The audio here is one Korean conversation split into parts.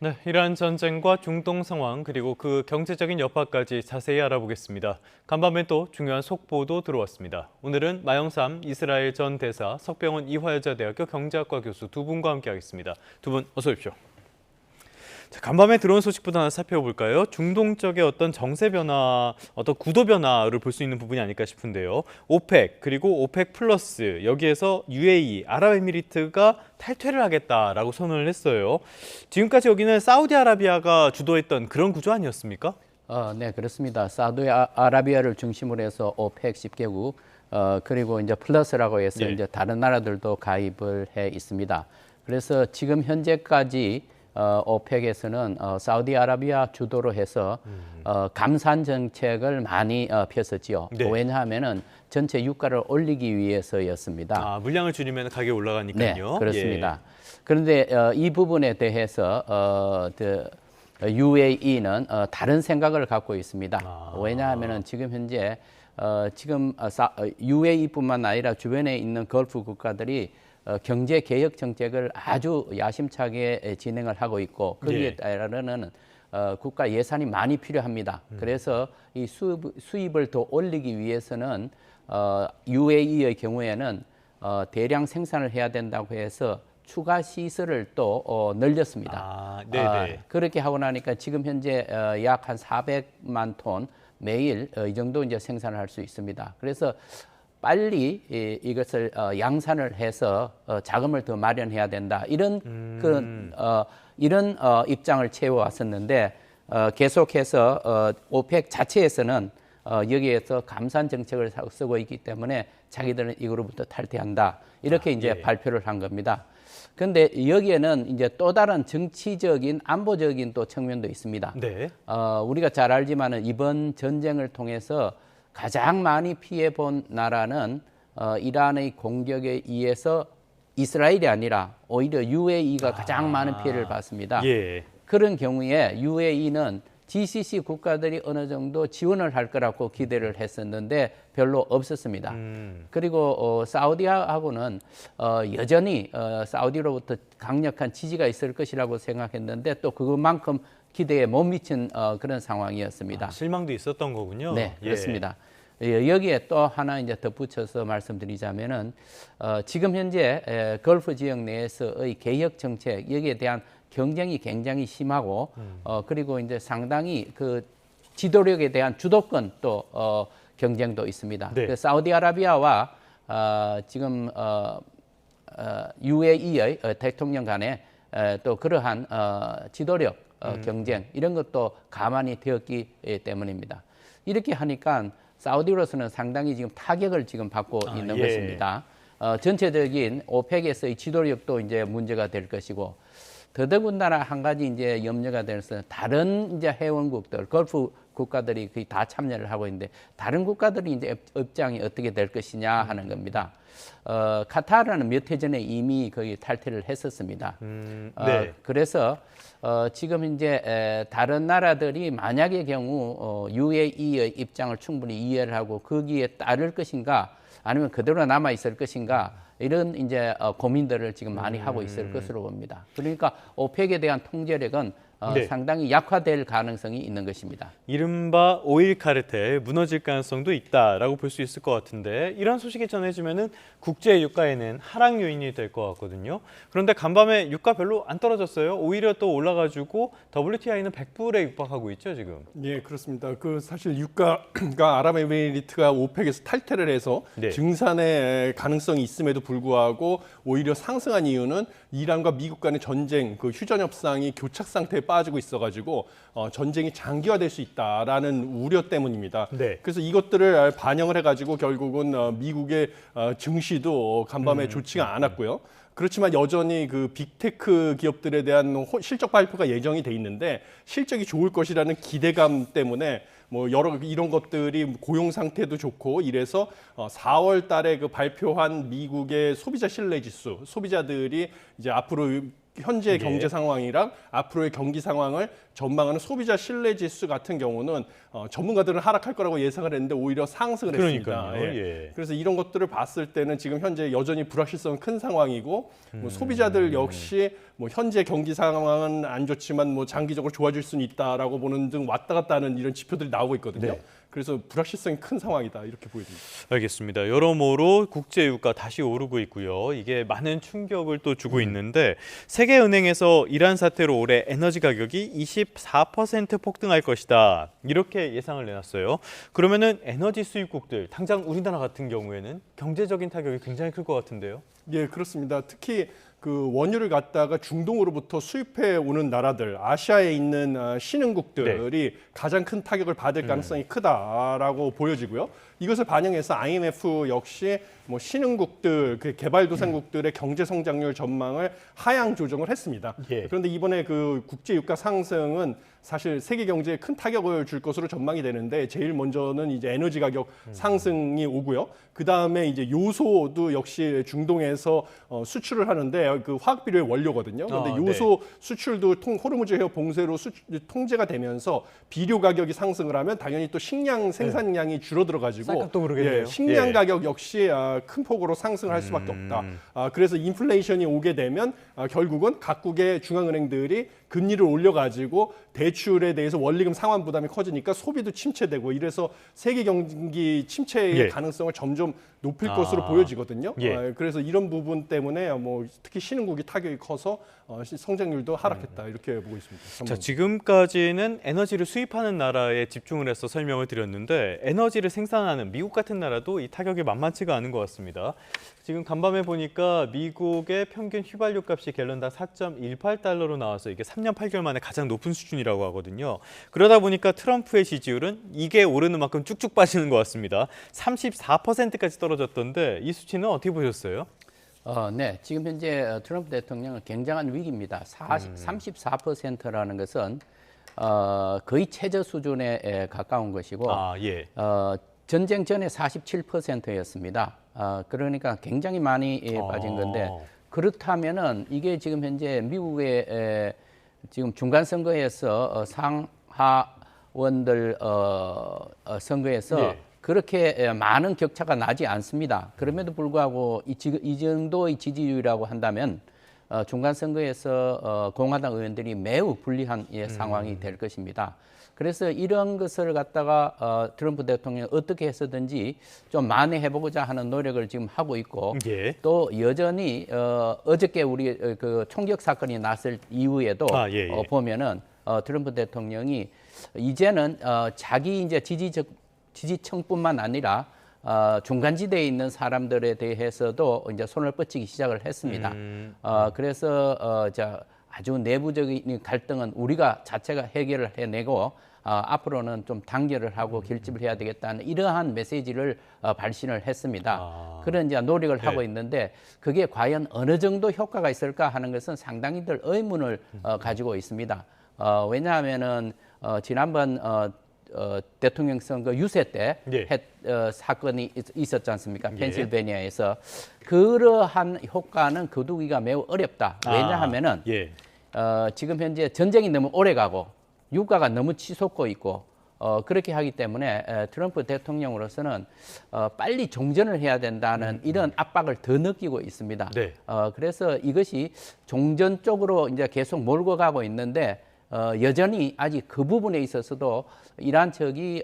네, 이란 전쟁과 중동 상황 그리고 그 경제적인 여파까지 자세히 알아보겠습니다. 간밤에 또 중요한 속보도 들어왔습니다. 오늘은 마영삼 이스라엘 전 대사, 석병원 이화여자대학교 경제학과 교수 두 분과 함께하겠습니다. 두 분 어서 오십시오. 자, 간밤에 들어온 소식부터 하나 살펴볼까요? 중동 쪽의 어떤 정세 변화, 어떤 구도 변화를 볼 수 있는 부분이 아닐까 싶은데요. 오펙 그리고 오펙 플러스 여기에서 UAE, 아랍에미리트가 탈퇴를 하겠다라고 선언을 했어요. 지금까지 여기는 사우디아라비아가 주도했던 그런 구조 아니었습니까? 네, 그렇습니다. 사우디아라비아를 중심으로 해서 오펙 10개국, 그리고 이제 플러스라고 해서 이제 다른 나라들도 가입을 해 있습니다. 그래서 지금 현재까지 오펙에서는 사우디아라비아 주도로 해서 감산 정책을 많이 폈었지요. 네. 왜냐하면은 전체 유가를 올리기 위해서였습니다. 아, 물량을 줄이면 가격이 올라가니까요. 네, 그렇습니다. 그런데 이 부분에 대해서 UAE는 다른 생각을 갖고 있습니다. 왜냐하면은 지금 현재 UAE뿐만 아니라 주변에 있는 걸프 국가들이 경제 개혁 정책을 아주 야심차게 진행을 하고 있고 거기에 따르는 국가 예산이 많이 필요합니다. 그래서 이 수입을 더 올리기 위해서는 UAE의 경우에는 대량 생산을 해야 된다고 해서 추가 시설을 또 늘렸습니다. 그렇게 하고 나니까 지금 현재 약 한 400만 톤 매일 이 정도 이제 생산을 할 수 있습니다. 그래서 빨리 이것을 양산을 해서 자금을 더 마련해야 된다. 이런 이런 입장을 채워왔었는데 계속해서 오펙 자체에서는 여기에서 감산 정책을 쓰고 있기 때문에 자기들은 이거로부터 탈퇴한다. 이렇게 이제 발표를 한 겁니다. 그런데 여기에는 이제 또 다른 정치적인 안보적인 또 측면도 있습니다. 네. 우리가 잘 알지만은 이번 전쟁을 통해서 가장 많이 피해 본 나라는 이란의 공격에 의해서 이스라엘이 아니라 오히려 UAE가 가장 많은 피해를 봤습니다. 그런 경우에 UAE는 GCC 국가들이 어느 정도 지원을 할 거라고 기대를 했었는데 별로 없었습니다. 그리고 사우디하고는 여전히 사우디로부터 강력한 지지가 있을 것이라고 생각했는데 또 그것만큼 기대에 못 미친 그런 상황이었습니다. 실망도 있었던 거군요. 네, 그렇습니다. 여기에 또 하나 이제 덧붙여서 말씀드리자면은 지금 현재 걸프 지역 내에서의 개혁 정책 여기에 대한 경쟁이 굉장히 심하고 그리고 이제 상당히 그 지도력에 대한 주도권 또 경쟁도 있습니다. 그 사우디아라비아와 지금 UAE의 대통령 간에 또 그러한 지도력 경쟁 이런 것도 가만히 되었기 때문입니다. 이렇게 하니까 사우디로서는 상당히 지금 타격을 지금 받고 있는 것입니다. 전체적인 오펙에서의 지도력도 이제 문제가 될 것이고 더더군다나 한 가지 이제 염려가 되는 것은 다른 이제 회원국들, 걸프 국가들이 거의 다 참여를 하고 있는데 다른 국가들이 이제 입장이 어떻게 될 것이냐 하는 겁니다. 카타르는 몇 해 전에 이미 거의 탈퇴를 했었습니다. 그래서 지금 이제 다른 나라들이 만약의 경우 UAE의 입장을 충분히 이해를 하고 거기에 따를 것인가 아니면 그대로 남아 있을 것인가 이런 이제 고민들을 지금 많이 하고 있을 것으로 봅니다. 그러니까 오펙에 대한 통제력은 상당히 약화될 가능성이 있는 것입니다. 이른바 오일 카르텔 무너질 가능성도 있다라고 볼 수 있을 것 같은데 이런 소식이 전해지면은 국제 유가에는 하락 요인이 될 것 같거든요. 그런데 간밤에 유가 별로 안 떨어졌어요. 오히려 또 올라가지고 WTI는 100불에 육박하고 있죠 지금. 예, 그렇습니다. 그 사실 유가가 아랍에미리트가 오펙에서 탈퇴를 해서 증산의 가능성이 있음에도 불구하고 오히려 상승한 이유는 이란과 미국 간의 전쟁, 그 휴전 협상이 교착 상태에 빠지고 있어가지고 전쟁이 장기화될 수 있다라는 우려 때문입니다. 그래서 이것들을 반영을 해가지고 결국은 미국의 증시도 간밤에 좋지가 않았고요. 그렇지만 여전히 그 빅테크 기업들에 대한 실적 발표가 예정이 돼 있는데 실적이 좋을 것이라는 기대감 때문에 뭐 여러 이런 것들이 고용 상태도 좋고 이래서 4월 달에 그 발표한 미국의 소비자 신뢰 지수, 소비자들이 이제 앞으로 현재 예. 경제 상황이랑 앞으로의 경기 상황을 전망하는 소비자 신뢰 지수 같은 경우는 전문가들은 하락할 거라고 예상을 했는데 오히려 상승을 했습니다. 그러니까요. 예. 그래서 이런 것들을 봤을 때는 지금 현재 여전히 불확실성은 큰 상황이고 뭐 소비자들 역시 뭐 현재 경기 상황은 안 좋지만 뭐 장기적으로 좋아질 수는 있다라고 보는 등 왔다 갔다 하는 이런 지표들이 나오고 있거든요. 네. 그래서 불확실성이 큰 상황이다 이렇게 보여집니다. 알겠습니다. 여러모로 국제 유가 다시 오르고 있고요. 이게 많은 충격을 또 주고 있는데 세계은행에서 이란 사태로 올해 에너지 가격이 24% 폭등할 것이다. 이렇게 예상을 내놨어요. 그러면은 에너지 수입국들, 당장 우리나라 같은 경우에는 경제적인 타격이 굉장히 클 것 같은데요. 예, 그렇습니다. 특히 그 원유를 갖다가 중동으로부터 수입해 오는 나라들, 아시아에 있는 신흥국들이 가장 큰 타격을 받을 가능성이 크다라고 보여지고요. 이것을 반영해서 IMF 역시 뭐 신흥국들, 그 개발도상국들의 경제 성장률 전망을 하향 조정을 했습니다. 예. 그런데 이번에 그 국제 유가 상승은 사실 세계 경제에 큰 타격을 줄 것으로 전망이 되는데 제일 먼저는 이제 에너지 가격 상승이 오고요. 그 다음에 이제 요소도 역시 중동에서 수출을 하는데 그 화학 비료의 원료거든요. 그런데 요소 수출도 호르무즈 해협 봉쇄로 통제가 되면서 비료 가격이 상승을 하면 당연히 또 식량 생산량이 줄어들어가지고 쌀값도 오르겠네요. 식량 예. 가격 역시 큰 폭으로 상승을 할 수밖에 없다. 그래서 인플레이션이 오게 되면 결국은 각국의 중앙은행들이 금리를 올려가지고 대출에 대해서 원리금 상환 부담이 커지니까 소비도 침체되고 이래서 세계 경기 침체의 예. 가능성을 점점 높일 것으로 보여지거든요. 예. 그래서 이런 부분 때문에 뭐 특히 신흥국이 타격이 커서 성장률도 하락했다 이렇게 보고 있습니다. 자, 지금까지는 에너지를 수입하는 나라에 집중을 해서 설명을 드렸는데 에너지를 생산하는 미국 같은 나라도 이 타격이 만만치가 않은 것 같습니다. 지금 간밤에 보니까 미국의 평균 휘발유 값이 갤런당 4.18달러로 나와서 이게 3년 8개월 만에 가장 높은 수준이라고 하거든요. 그러다 보니까 트럼프의 지지율은 이게 오르는 만큼 쭉쭉 빠지는 것 같습니다. 34%까지 떨어졌던데 이 수치는 어떻게 보셨어요? 네, 지금 현재 트럼프 대통령은 굉장한 위기입니다. 34%라는 것은 거의 최저 수준에 가까운 것이고 예. 전쟁 전에 47%였습니다. 그러니까 굉장히 많이 빠진 건데 그렇다면은 이게 지금 현재 미국의 지금 중간 선거에서 상하원들 선거에서 예. 그렇게 많은 격차가 나지 않습니다. 그럼에도 불구하고 이 정도의 지지율이라고 한다면 중간 선거에서 공화당 의원들이 매우 불리한 상황이 될 것입니다. 그래서 이런 것을 갖다가 트럼프 대통령이 어떻게 해서든지 좀 만회해보고자 하는 노력을 지금 하고 있고 예. 또 여전히 어저께 우리 그 총격 사건이 났을 이후에도 예. 보면은 트럼프 대통령이 이제는 자기 이제 지지층뿐만 아니라 중간지대에 있는 사람들에 대해서도 이제 손을 뻗치기 시작을 했습니다. 그래서 아주 내부적인 갈등은 우리가 자체가 해결을 해내고 앞으로는 좀 단결을 하고 결집을 해야 되겠다는 이러한 메시지를 발신을 했습니다. 그런 이제 노력을 하고 있는데 그게 과연 어느 정도 효과가 있을까 하는 것은 상당히들 의문을 가지고 있습니다. 왜냐하면은 지난번 대통령 선거 유세 때 사건이 있었지 않습니까? 펜실베니아에서 그러한 효과는 거두기가 매우 어렵다. 왜냐하면은 지금 현재 전쟁이 너무 오래가고 유가가 너무 치솟고 있고 그렇게 하기 때문에 트럼프 대통령으로서는 빨리 종전을 해야 된다는 이런 압박을 더 느끼고 있습니다. 그래서 이것이 종전 쪽으로 이제 계속 몰고 가고 있는데 여전히 아직 그 부분에 있어서도 이란 측이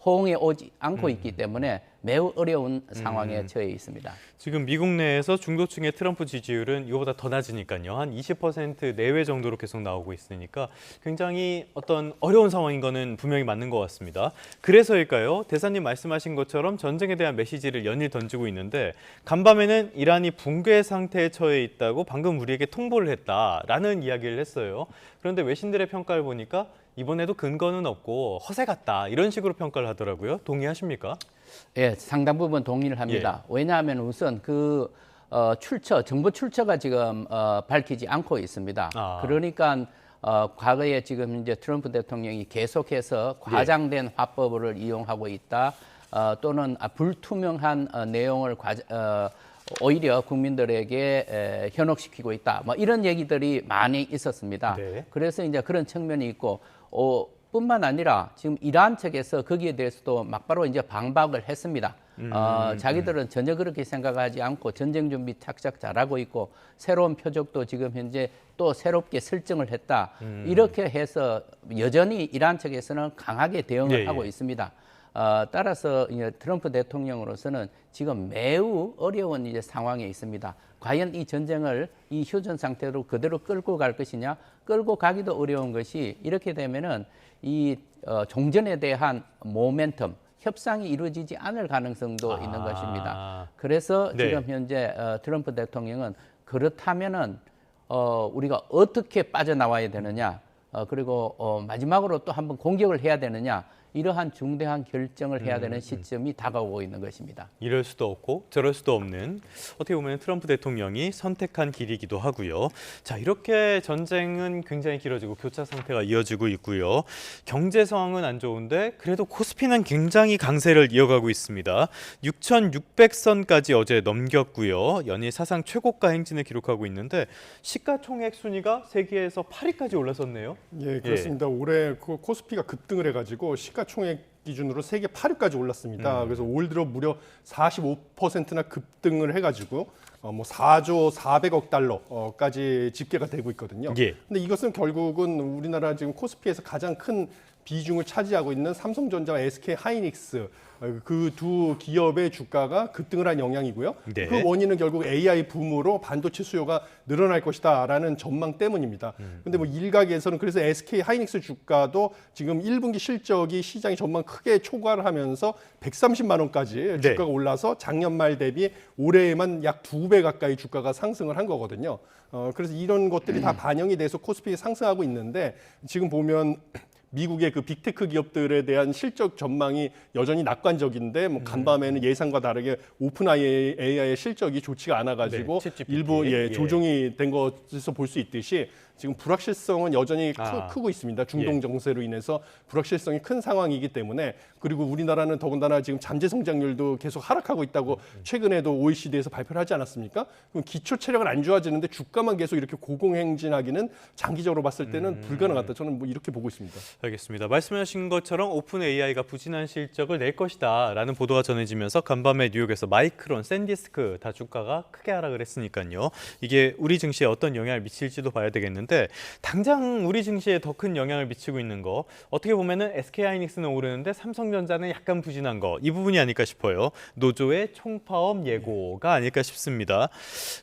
호응해 오지 않고 있기 때문에 매우 어려운 상황에 처해 있습니다. 지금 미국 내에서 중도층의 트럼프 지지율은 이거보다 더 낮으니까요. 한 20% 내외 정도로 계속 나오고 있으니까 굉장히 어떤 어려운 상황인 거는 분명히 맞는 것 같습니다. 그래서일까요? 대사님 말씀하신 것처럼 전쟁에 대한 메시지를 연일 던지고 있는데 간밤에는 이란이 붕괴 상태에 처해 있다고 방금 우리에게 통보를 했다라는 이야기를 했어요. 그런데 외신들의 평가를 보니까 이번에도 근거는 없고 허세 같다 이런 식으로 평가를 하더라고요. 동의하십니까? 예, 상당 부분 동의를 합니다. 왜냐하면 우선 그 정보 출처가 지금 밝히지 않고 있습니다. 그러니까 과거에 지금 이제 트럼프 대통령이 계속해서 과장된 화법을 이용하고 있다. 또는 불투명한 내용을 오히려 국민들에게 현혹시키고 있다. 뭐 이런 얘기들이 많이 있었습니다. 네. 그래서 이제 그런 측면이 있고, 뿐만 아니라 지금 이란 측에서 거기에 대해서도 막바로 이제 반박을 했습니다. 자기들은 전혀 그렇게 생각하지 않고 전쟁 준비 착착 잘하고 있고 새로운 표적도 지금 현재 또 새롭게 설정을 했다. 이렇게 해서 여전히 이란 측에서는 강하게 대응을 예, 하고 예. 있습니다. 따라서 이제 트럼프 대통령으로서는 지금 매우 어려운 이제 상황에 있습니다. 과연 이 전쟁을 이 휴전 상태로 그대로 끌고 갈 것이냐, 끌고 가기도 어려운 것이 이렇게 되면은 이 종전에 대한 모멘텀, 협상이 이루어지지 않을 가능성도 있는 것입니다. 그래서 네. 지금 현재 트럼프 대통령은 그렇다면은 우리가 어떻게 빠져나와야 되느냐, 그리고 마지막으로 또 한번 공격을 해야 되느냐, 이러한 중대한 결정을 해야 되는 시점이 다가오고 있는 것입니다. 이럴 수도 없고 저럴 수도 없는 어떻게 보면 트럼프 대통령이 선택한 길이기도 하고요. 자, 이렇게 전쟁은 굉장히 길어지고 교차 상태가 이어지고 있고요. 경제 상황은 안 좋은데 그래도 코스피는 굉장히 강세를 이어가고 있습니다. 6,600선까지 어제 넘겼고요. 연일 사상 최고가 행진을 기록하고 있는데 시가총액 순위가 세계에서 8위까지 올라섰네요. 예, 그렇습니다. 올해 그 코스피가 급등을 해가지고 시가총액 기준으로 세계 8위까지 올랐습니다. 그래서 올 들어 무려 45%나 급등을 해가지고 뭐 4조 400억 달러까지 집계가 되고 있거든요. 예. 근데 이것은 결국은 우리나라 지금 코스피에서 가장 큰 비중을 차지하고 있는 삼성전자와 SK 하이닉스 그 두 기업의 주가가 급등을 한 영향이고요. 네. 그 원인은 결국 AI 붐으로 반도체 수요가 늘어날 것이다라는 전망 때문입니다. 근데 뭐 일각에서는 그래서 SK 하이닉스 주가도 지금 1분기 실적이 시장이 전망 크게 초과를 하면서 130만 원까지 네. 주가가 올라서 작년 말 대비 올해에만 약 2배 가까이 주가가 상승을 한 거거든요. 그래서 이런 것들이 다 반영이 돼서 코스피가 상승하고 있는데 지금 보면 미국의 그 빅테크 기업들에 대한 실적 전망이 여전히 낙관적인데 뭐 간밤에는 예상과 다르게 오픈 AI의 실적이 좋지가 않아가지고 네, 챗GPT. 일부 예. 조정이 된 것에서 볼 수 있듯이 지금 불확실성은 여전히 크고 있습니다. 중동 정세로 인해서 불확실성이 큰 상황이기 때문에 그리고 우리나라는 더군다나 지금 잠재 성장률도 계속 하락하고 있다고 최근에도 OECD에서 발표를 하지 않았습니까? 그럼 기초 체력은 안 좋아지는데 주가만 계속 이렇게 고공행진하기는 장기적으로 봤을 때는 불가능하다. 저는 뭐 이렇게 보고 있습니다. 알겠습니다. 말씀하신 것처럼 오픈 AI가 부진한 실적을 낼 것이다라는 보도가 전해지면서 간밤에 뉴욕에서 마이크론, 샌디스크 다 주가가 크게 하락을 했으니까요. 이게 우리 증시에 어떤 영향을 미칠지도 봐야 되겠는데 당장 우리 증시에 더 큰 영향을 미치고 있는 거 어떻게 보면은 SK하이닉스는 오르는데 삼성전자는 약간 부진한 거 이 부분이 아닐까 싶어요. 노조의 총파업 예고가 아닐까 싶습니다.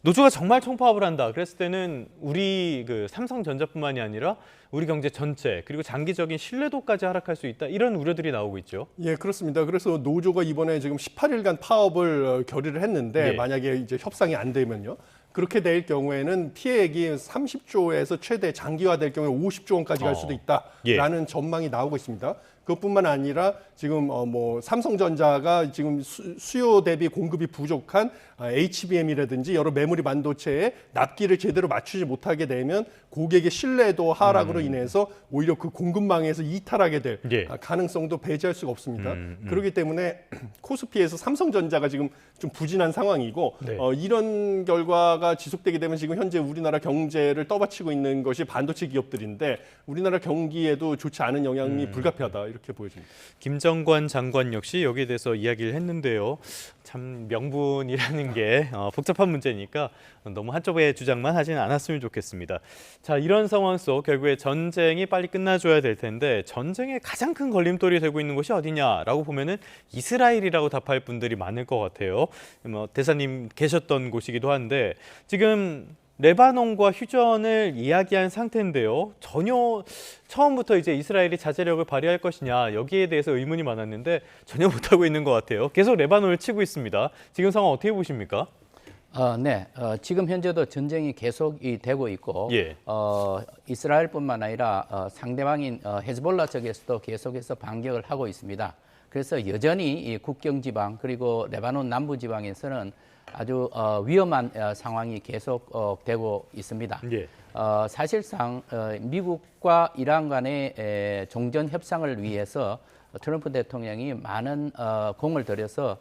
노조가 정말 총파업을 한다. 그랬을 때는 우리 그 삼성전자뿐만이 아니라 우리 경제 전체 그리고 장기적인 신뢰도까지 하락할 수 있다. 이런 우려들이 나오고 있죠. 예, 그렇습니다. 그래서 노조가 이번에 지금 18일간 파업을 결의를 했는데 예. 만약에 이제 협상이 안 되면요. 그렇게 될 경우에는 피해액이 30조에서 최대 장기화될 경우에 50조 원까지 갈 수도 있다라는 전망이 나오고 있습니다. 그것뿐만 아니라 지금 뭐 삼성전자가 지금 수요 대비 공급이 부족한 HBM이라든지 여러 메모리 반도체에 납기를 제대로 맞추지 못하게 되면 고객의 신뢰도 하락으로 인해서 오히려 그 공급망에서 이탈하게 될 가능성도 배제할 수가 없습니다. 그렇기 때문에 코스피에서 삼성전자가 지금 좀 부진한 상황이고 이런 결과가 지속되게 되면 지금 현재 우리나라 경제를 떠받치고 있는 것이 반도체 기업들인데 우리나라 경기에도 좋지 않은 영향이 불가피하다 이렇게 보여집니다. 김정관 장관 역시 여기에 대해서 이야기를 했는데요. 참 명분이라는 게 복잡한 문제니까 너무 한쪽의 주장만 하지는 않았으면 좋겠습니다. 자, 이런 상황 속 결국에 전쟁이 빨리 끝나줘야 될 텐데 전쟁의 가장 큰 걸림돌이 되고 있는 곳이 어디냐라고 보면은 이스라엘이라고 답할 분들이 많을 것 같아요. 뭐 대사님 계셨던 곳이기도 한데 지금 레바논과 휴전을 이야기한 상태인데요. 전혀 처음부터 이제 이스라엘이 자제력을 발휘할 것이냐 여기에 대해서 의문이 많았는데 전혀 못하고 있는 것 같아요. 계속 레바논을 치고 있습니다. 지금 상황 어떻게 보십니까? 네, 지금 현재도 전쟁이 계속이 되고 있고 이스라엘뿐만 아니라 상대방인 헤즈볼라 쪽에서도 계속해서 반격을 하고 있습니다. 그래서 여전히 이 국경 지방 그리고 레바논 남부 지방에서는 아주 위험한 상황이 계속되고 있습니다. 사실상 미국과 이란 간의 종전 협상을 위해서 트럼프 대통령이 많은 공을 들여서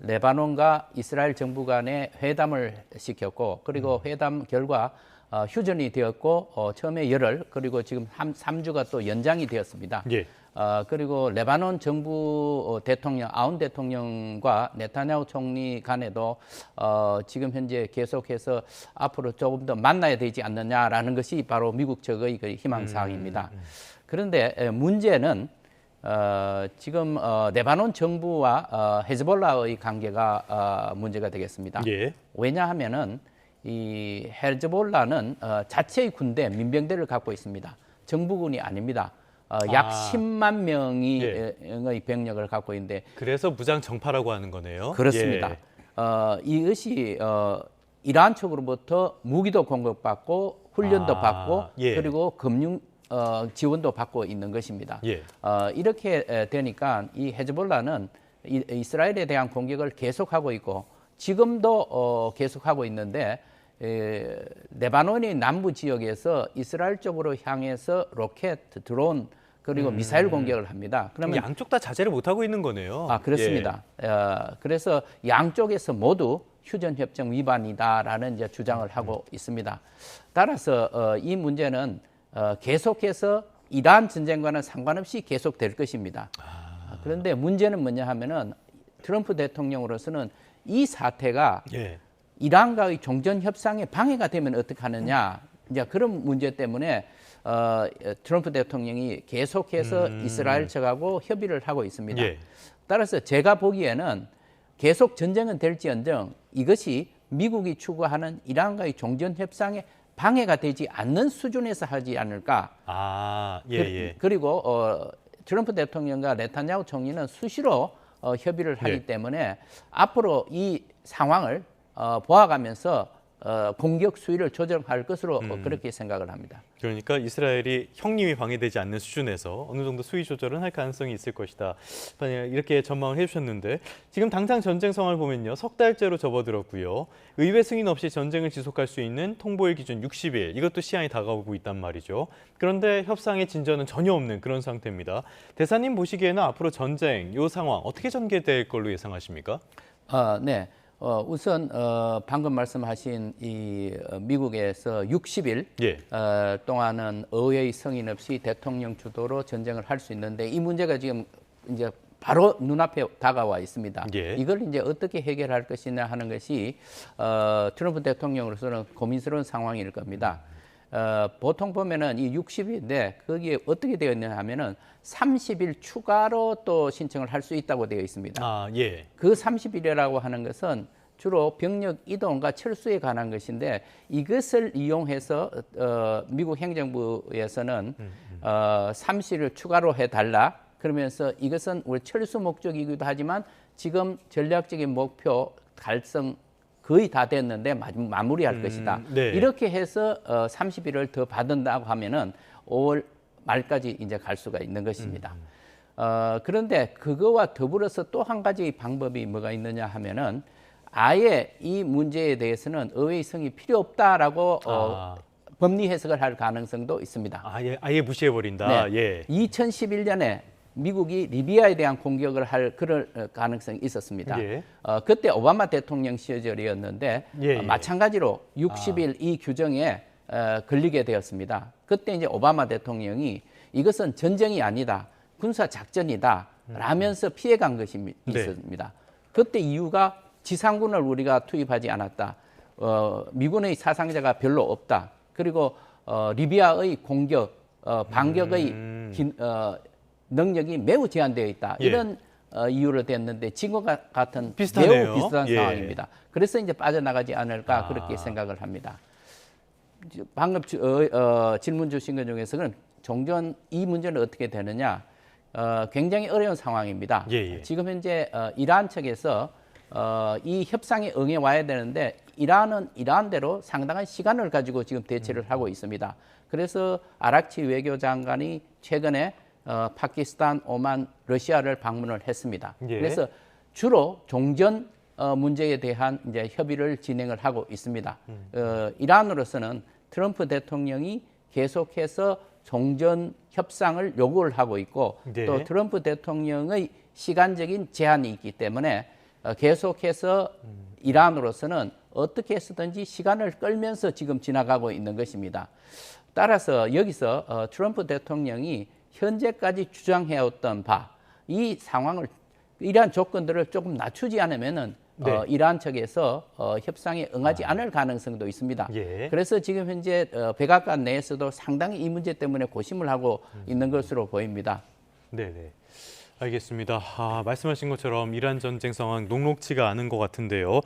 레바논과 이스라엘 정부 간에 회담을 시켰고 그리고 회담 결과 휴전이 되었고 처음에 열흘 그리고 지금 3주가 또 연장이 되었습니다. 예. 그리고 레바논 정부 대통령 아운 대통령과 네타냐후 총리 간에도 지금 현재 계속해서 앞으로 조금 더 만나야 되지 않느냐라는 것이 바로 미국 측의 그 희망 사항입니다. 그런데 문제는 지금 레바논 정부와 헤즈볼라의 관계가 문제가 되겠습니다. 예. 왜냐하면은 이 헤즈볼라는 자체의 군대 민병대를 갖고 있습니다. 정부군이 아닙니다. 약 10만 명의 예. 병력을 갖고 있는데 그래서 무장 정파라고 하는 거네요. 그렇습니다. 예. 이것이 이란 측으로부터 무기도 공급받고 훈련도 받고 예. 그리고 금융 지원도 받고 있는 것입니다. 예. 이렇게 되니까 이 헤즈볼라는 이스라엘에 대한 공격을 계속하고 있고 지금도 계속하고 있는데 레바논의 남부 지역에서 이스라엘 쪽으로 향해서 로켓, 드론 그리고 미사일 공격을 합니다. 그러면 양쪽 다 자제를 못하고 있는 거네요. 그렇습니다. 그래서 양쪽에서 모두 휴전협정 위반이다라는 이제 주장을 하고 있습니다. 따라서 이 문제는 계속해서 이란 전쟁과는 상관없이 계속될 것입니다. 그런데 문제는 뭐냐 하면은 트럼프 대통령으로서는 이 사태가 예. 이란과의 종전 협상에 방해가 되면 어떻게 하느냐 이제 그런 문제 때문에 트럼프 대통령이 계속해서 이스라엘 측하고 협의를 하고 있습니다. 예. 따라서 제가 보기에는 계속 전쟁은 될지언정 이것이 미국이 추구하는 이란과의 종전 협상에 방해가 되지 않는 수준에서 하지 않을까. 예. 그리고 트럼프 대통령과 네타냐후 총리는 수시로 협의를 하기 때문에 앞으로 이 상황을 보아가면서 공격 수위를 조정할 것으로 그렇게 생각을 합니다. 그러니까 이스라엘이 형님이 방해되지 않는 수준에서 어느 정도 수위 조절은 할 가능성이 있을 것이다. 이렇게 전망을 해주셨는데 지금 당장 전쟁 상황을 보면요. 석 달째로 접어들었고요. 의회 승인 없이 전쟁을 지속할 수 있는 통보일 기준 60일 이것도 시한이 다가오고 있단 말이죠. 그런데 협상의 진전은 전혀 없는 그런 상태입니다. 대사님 보시기에는 앞으로 전쟁, 이 상황 어떻게 전개될 걸로 예상하십니까? 네. 우선 방금 말씀하신 이 미국에서 60일 동안은 의회의 승인 없이 대통령 주도로 전쟁을 할 수 있는데 이 문제가 지금 이제 바로 눈앞에 다가와 있습니다. 이걸 이제 어떻게 해결할 것이냐 하는 것이 트럼프 대통령으로서는 고민스러운 상황일 겁니다. 보통 보면은 이 60일인데 거기에 어떻게 되어 있냐 하면은 30일 추가로 또 신청을 할 수 있다고 되어 있습니다. 그 30일이라고 하는 것은 주로 병력 이동과 철수에 관한 것인데 이것을 이용해서 미국 행정부에서는 30일을 추가로 해달라. 그러면서 이것은 우리 철수 목적이기도 하지만 지금 전략적인 목표 달성 거의 다 됐는데 마무리할 것이다. 이렇게 해서 30일을 더 받는다고 하면은 5월 말까지 이제 갈 수가 있는 것입니다. 그런데 그거와 더불어서 또 한 가지 방법이 뭐가 있느냐 하면은 아예 이 문제에 대해서는 의회의 승인이 필요 없다라고 법리 해석을 할 가능성도 있습니다. 아예 무시해버린다. 2011년에 미국이 리비아에 대한 공격을 할 그럴 가능성이 있었습니다. 그때 오바마 대통령 시절이었는데 마찬가지로 60일 이 규정에 걸리게 되었습니다. 그때 이제 오바마 대통령이 이것은 전쟁이 아니다, 군사 작전이다 라면서 피해간 것이 있습니다. 그때 이유가 지상군을 우리가 투입하지 않았다. 미군의 사상자가 별로 없다. 그리고 리비아의 공격, 반격의 능력이 매우 제한되어 있다. 이런 이유로 됐는데 지금과 같은 비슷하네요. 매우 비슷한 상황입니다. 그래서 이제 빠져나가지 않을까 그렇게 생각을 합니다. 방금 질문 주신 것 중에서는 종전 이 문제는 어떻게 되느냐? 굉장히 어려운 상황입니다. 지금 현재 이란 측에서 이 협상에 응해 와야 되는데 이란은 이란대로 상당한 시간을 가지고 지금 대처를 하고 있습니다. 그래서 아락치 외교장관이 최근에 파키스탄, 오만, 러시아를 방문을 했습니다. 그래서 주로 종전 문제에 대한 이제 협의를 진행을 하고 있습니다. 이란으로서는 트럼프 대통령이 계속해서 종전 협상을 요구를 하고 있고 또 트럼프 대통령의 시간적인 제한이 있기 때문에 계속해서 이란으로서는 어떻게 해서든지 시간을 끌면서 지금 지나가고 있는 것입니다. 따라서 여기서 트럼프 대통령이 현재까지 주장해왔던 이 상황을 이러한 조건들을 조금 낮추지 않으면은 이란 측에서 협상에 응하지 않을 가능성도 있습니다. 예. 그래서 지금 현재 백악관 내에서도 상당히 이 문제 때문에 고심을 하고 있는 것으로 보입니다. 네네. 알겠습니다. 말씀하신 것처럼 이란 전쟁 상황 녹록치가 않은 것 같은데요.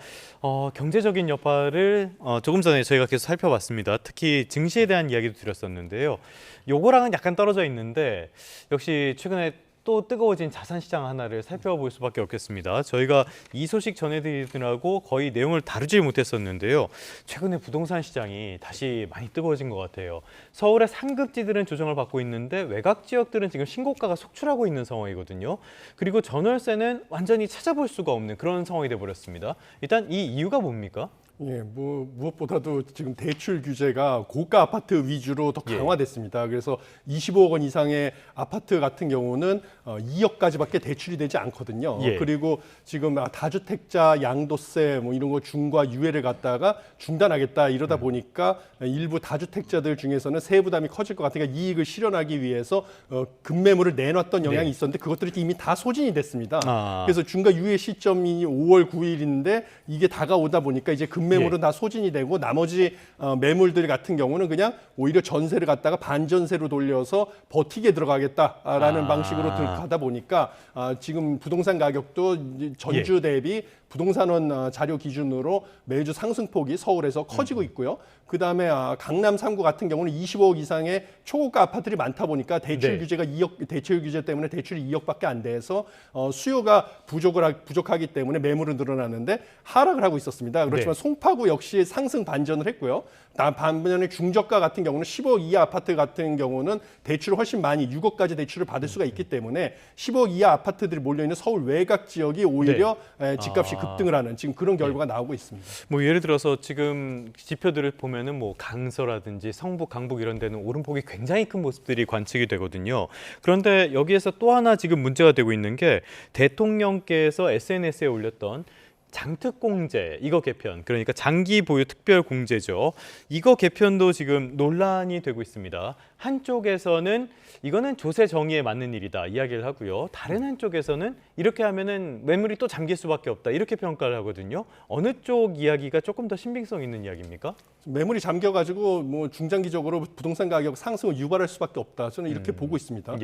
경제적인 여파를 조금 전에 저희가 계속 살펴봤습니다. 특히 증시에 대한 이야기도 드렸었는데요. 요거랑은 약간 떨어져 있는데 역시 최근에 또 뜨거워진 자산시장 하나를 살펴볼 수밖에 없겠습니다. 저희가 이 소식 전해드리느라고 거의 내용을 다루지 못했었는데요. 최근에 부동산 시장이 다시 많이 뜨거워진 것 같아요. 서울의 상급지들은 조정을 받고 있는데 외곽 지역들은 지금 신고가가 속출하고 있는 상황이거든요. 그리고 전월세는 완전히 찾아볼 수가 없는 그런 상황이 돼버렸습니다. 일단 이 이유가 뭡니까? 예, 무엇보다도 지금 대출 규제가 고가 아파트 위주로 더 강화됐습니다. 그래서 25억 원 이상의 아파트 같은 경우는 2억까지밖에 대출이 되지 않거든요. 예. 그리고 지금 다주택자 양도세 이런 거 중과 유예를 갖다가 중단하겠다 이러다 보니까 일부 다주택자들 중에서는 세부 부담이 커질 것 같으니까 이익을 실현하기 위해서 급매물을 내놨던 영향이 있었는데 그것들이 이미 다 소진이 됐습니다. 그래서 중과 유예 시점이 5월 9일인데 이게 다가오다 보니까 이제 급매물은 다 소진이 되고 나머지 매물들 같은 경우는 그냥 오히려 전세를 갖다가 반전세로 돌려서 버티게 들어가겠다라는 방식으로 가다 보니까 지금 부동산 가격도 전주 대비 부동산원 자료 기준으로 매주 상승폭이 서울에서 커지고 있고요. 그다음에 강남 3구 같은 경우는 25억 이상의 초고가 아파트들이 많다 보니까 대출 규제가 2억, 대출 규제 때문에 대출이 2억밖에 안 돼서 수요가 부족하기 때문에 매물은 늘어나는데 하락을 하고 있었습니다. 그렇지만 송파구 역시 상승 반전을 했고요. 반면에 중저가 같은 경우는 10억 이하 아파트 같은 경우는 대출을 훨씬 많이 6억까지 대출을 받을 수가 있기 때문에 10억 이하 아파트들이 몰려있는 서울 외곽 지역이 오히려 집값이 급등을 하는 지금 그런 결과가 나오고 있습니다. 뭐 예를 들어서 지금 지표들을 보면은 뭐 강서라든지 성북, 강북 이런 데는 오름폭이 굉장히 큰 모습들이 관측이 되거든요. 그런데 여기에서 또 하나 지금 문제가 되고 있는 게 대통령께서 SNS에 올렸던 장특공제 이거 개편, 그러니까 장기 보유 특별 공제죠. 이거 개편도 지금 논란이 되고 있습니다. 한쪽에서는 이거는 조세 정의에 맞는 일이다 이야기를 하고요. 다른 한쪽에서는 이렇게 하면은 매물이 또 잠길 수밖에 없다 이렇게 평가를 하거든요. 어느 쪽 이야기가 조금 더 신빙성 있는 이야기입니까? 매물이 잠겨가지고 중장기적으로 부동산 가격 상승을 유발할 수밖에 없다. 저는 이렇게 보고 있습니다.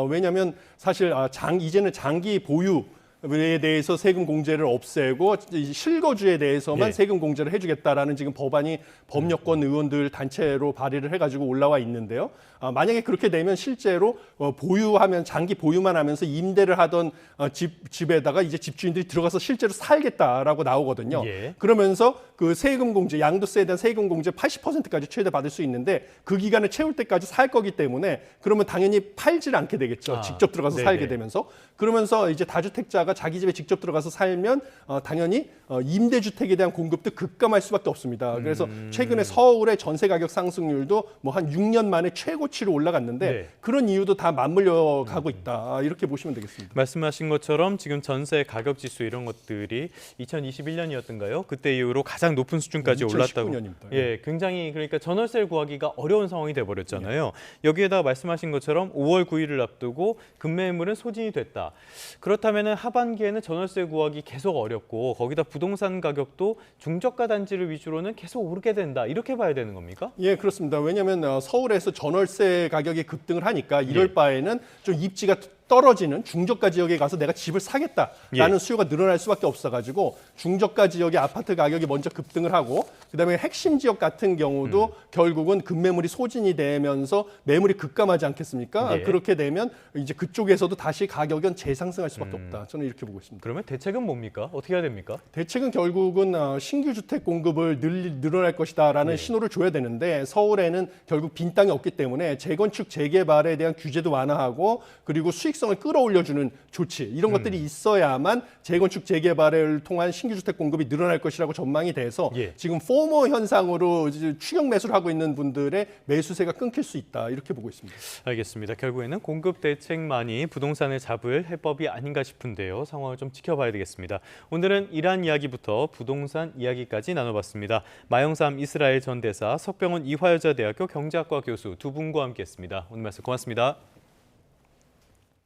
왜냐하면 사실 이제는 장기 보유 에 대해서 세금 공제를 없애고 실거주에 대해서만 세금 공제를 해주겠다라는 지금 법안이 법여권 의원들 단체로 발의를 해가지고 올라와 있는데요. 만약에 그렇게 되면 실제로 보유하면 장기 보유만 하면서 임대를 하던 집에다가 이제 집주인들이 들어가서 실제로 살겠다라고 나오거든요. 그러면서 그 세금 공제, 양도세에 대한 세금 공제 80%까지 최대 받을 수 있는데 그 기간을 채울 때까지 살 거기 때문에 그러면 당연히 팔질 않게 되겠죠. 직접 들어가서 살게 되면서 그러면서 이제 다주택자가 자기 집에 직접 들어가서 살면 당연히 임대주택에 대한 공급도 급감할 수밖에 없습니다. 그래서 최근에 서울의 전세 가격 상승률도 뭐 한 6년 만에 최고치로 올라갔는데 그런 이유도 다 맞물려 가고 있다. 이렇게 보시면 되겠습니다. 말씀하신 것처럼 지금 전세 가격 지수 이런 것들이 2021년이었던가요? 그때 이후로 가장 높은 수준까지 올랐다고. 2019년입니다. 굉장히 그러니까 전월세를 구하기가 어려운 상황이 돼 버렸잖아요. 여기에다가 말씀하신 것처럼 5월 9일을 앞두고 급매물은 소진이 됐다. 그렇다면은 하반기에는 전월세 구하기 계속 어렵고 거기다 부동산 가격도 중저가 단지를 위주로는 계속 오르게 된다. 이렇게 봐야 되는 겁니까? 예, 그렇습니다. 왜냐하면 서울에서 전월세 가격이 급등을 하니까 이럴 바에는 좀 입지가 떨어지는 중저가 지역에 가서 내가 집을 사겠다라는 수요가 늘어날 수밖에 없어가지고 중저가 지역의 아파트 가격이 먼저 급등을 하고 그다음에 핵심 지역 같은 경우도 결국은 급매물이 소진이 되면서 매물이 급감하지 않겠습니까? 그렇게 되면 이제 그쪽에서도 다시 가격은 재상승할 수밖에 없다. 저는 이렇게 보고 있습니다. 그러면 대책은 뭡니까? 어떻게 해야 됩니까? 대책은 결국은 신규 주택 공급을 늘어날 것이다라는 신호를 줘야 되는데 서울에는 결국 빈 땅이 없기 때문에 재건축 재개발에 대한 규제도 완화하고 그리고 수익성 수익성을 끌어올려주는 조치 이런 것들이 있어야만 재건축 재개발을 통한 신규 주택 공급이 늘어날 것이라고 전망이 돼서 예. 지금 포모 현상으로 이제 추격 매수를 하고 있는 분들의 매수세가 끊길 수 있다 이렇게 보고 있습니다. 알겠습니다. 결국에는 공급 대책만이 부동산을 잡을 해법이 아닌가 싶은데요. 상황을 좀 지켜봐야 되겠습니다. 오늘은 이란 이야기부터 부동산 이야기까지 나눠봤습니다. 마영삼 이스라엘 전 대사, 석병원 이화여자대학교 경제학과 교수 두 분과 함께했습니다. 오늘 말씀 고맙습니다.